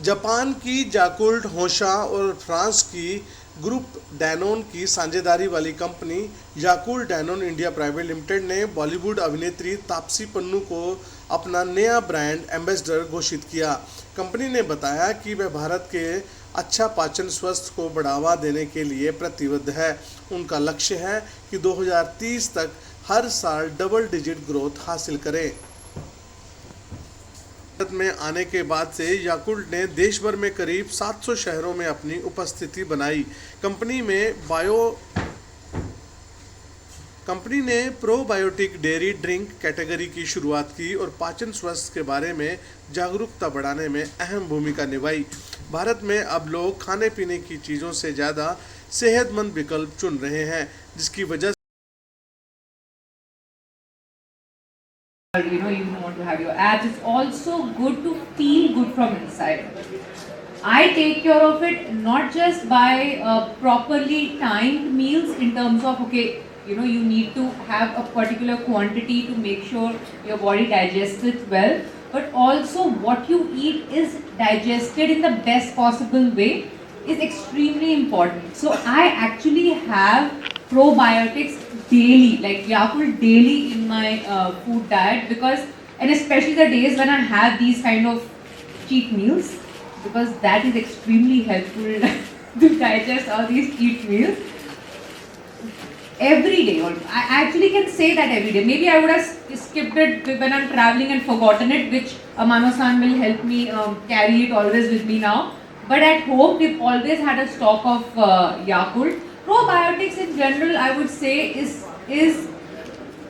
Japan की Yakult होशा और France की ग्रुप डैनोन की साझेदारी वाली company Yakult Danone India private limited ने बॉलीवुड अभिनेत्री तापसी पन्नू को अपना नया ब्रांड एम्बेसडर घोषित किया। कंपनी ने बताया कि वह भारत के अच्छा पाचन स्वास्थ्य को बढ़ावा देने के लिए प्रतिबद्ध है। उनका लक्ष्य है कि 2030 तक हर साल डबल डिजिट ग्रोथ हासिल करें। भारत में आने के बाद से याकुल्ट ने देश भर में करीब 700 शहरों में अपनी उपस्थिति बनाई। कंपनी ने प्रोबायोटिक डेयरी ड्रिंक कैटेगरी की शुरुआत की और पाचन स्वास्थ्य के बारे में जागरूकता बढ़ाने में अहम भूमिका निभाई। भारत में अब लोग खाने पीने की चीज़ों से ज़्यादा सेहतमंद विकल्प चुन रहे हैं, जिसकी वजह you don't want to have your abs. It's also good to feel good from inside. I take care of it not just by properly timed meals in terms of you need to have a particular quantity to make sure your body digests it well, but also what you eat is digested in the best possible way is extremely important. So I actually have probiotics daily, like Yakult daily in my food diet, because, and especially the days when I have these kind of cheat meals, because that is extremely helpful to digest all these cheat meals. Every day, I actually can say that every day. Maybe I would have skipped it when I'm traveling and forgotten it, which Mama-san will help me carry it always with me now. But at home, we've always had a stock of Yakult. Probiotics in general, I would say, is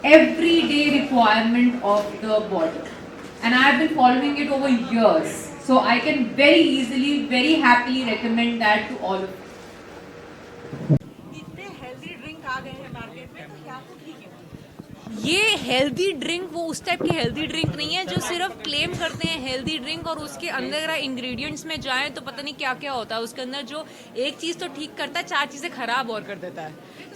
everyday requirement of the body, and I have been following it over years. So I can very easily, very happily recommend that to all of you. इतने healthy drink आ गए हैं market में, तो क्या तो ठीक है। ये हेल्दी ड्रिंक वो उस टाइप की हेल्दी ड्रिंक नहीं है जो सिर्फ क्लेम करते हैं हेल्दी ड्रिंक, और उसके अंदर अगर इंग्रेडिएंट्स में जाएं तो पता नहीं क्या क्या होता है उसके अंदर। जो एक चीज़ तो ठीक करता है, 4 चीज़ें खराब और कर देता है।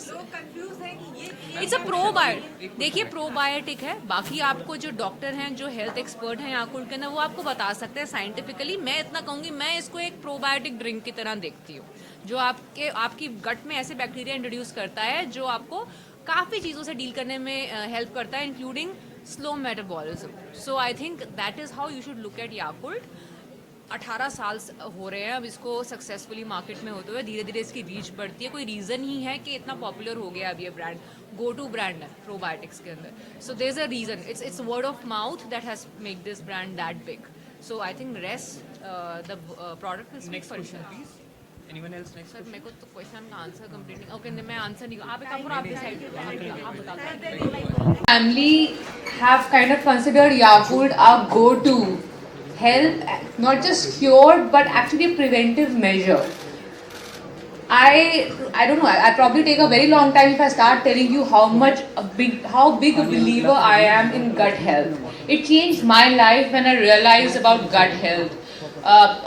लोग कंफ्यूज हैं कि ये इट्स अ प्रोबायोटिक। देखिए, प्रोबायोटिक है। बाकी आपको जो डॉक्टर हैं, जो हेल्थ एक्सपर्ट हैं याकुल्ट के अंदर, वो आपको बता सकते हैं साइंटिफिकली। मैं इतना कहूँगी, मैं इसको एक प्रोबायोटिक ड्रिंक की तरह देखती हूँ, जो आपकी गट में ऐसे बैक्टीरिया इंट्रोड्यूस करता है जो आपको काफ़ी चीज़ों से डील करने में हेल्प करता है, including slow metabolism. So I think that is how you should look at Yakult. 18 साल हो रहे हैं अब इसको सक्सेसफुली मार्केट में होते हुए। धीरे धीरे इसकी रीच बढ़ती है। कोई रीज़न ही है कि इतना पॉपुलर हो गया अब ये ब्रांड। गो टू ब्रांड है प्रोबायोटिक्स के अंदर। So there is a reason. It's word of mouth that has make this brand that big. So I think rest the product will speak for itself. Anyone else next? Sir, मेरे को तो question का answer complete नहीं। Okay, मैं answer नहीं। आप एक काम करो, आप डिसाइड करो, आप बता दो। Family have kind of considered Yakult our go-to health, not just cure but actually a preventive measure. I don't know. I'll probably take a very long time if I start telling you how big a believer I am in gut health. It changed my life when I realized about gut health.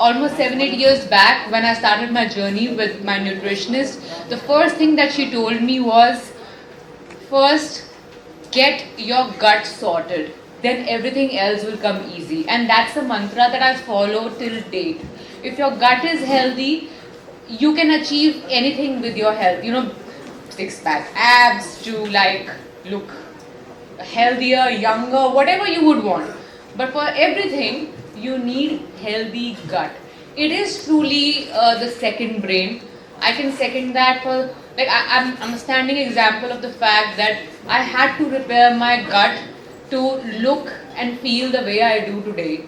Almost 7-8 years back, when I started my journey with my nutritionist, the first thing that she told me was, first, get your gut sorted, then everything else will come easy. And that's the mantra that I follow till date. If your gut is healthy, you can achieve anything with your health. You know, six pack abs to like look healthier, younger, whatever you would want. But for everything, you need healthy gut. It is truly the second brain. I can second that. For like I'm a standing example of the fact that I had to repair my gut to look and feel the way I do today.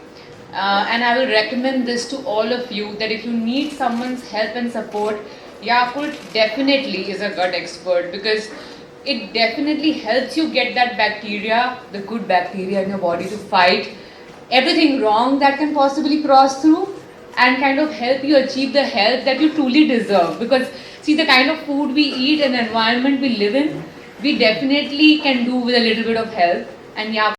And I will recommend this to all of you, that if you need someone's help and support, Yakult definitely is a gut expert, because it definitely helps you get that bacteria, the good bacteria in your body, to fight everything wrong that can possibly cross through, and kind of help you achieve the health that you truly deserve. Because see, the kind of food we eat and the environment we live in, we definitely can do with a little bit of help. And yeah,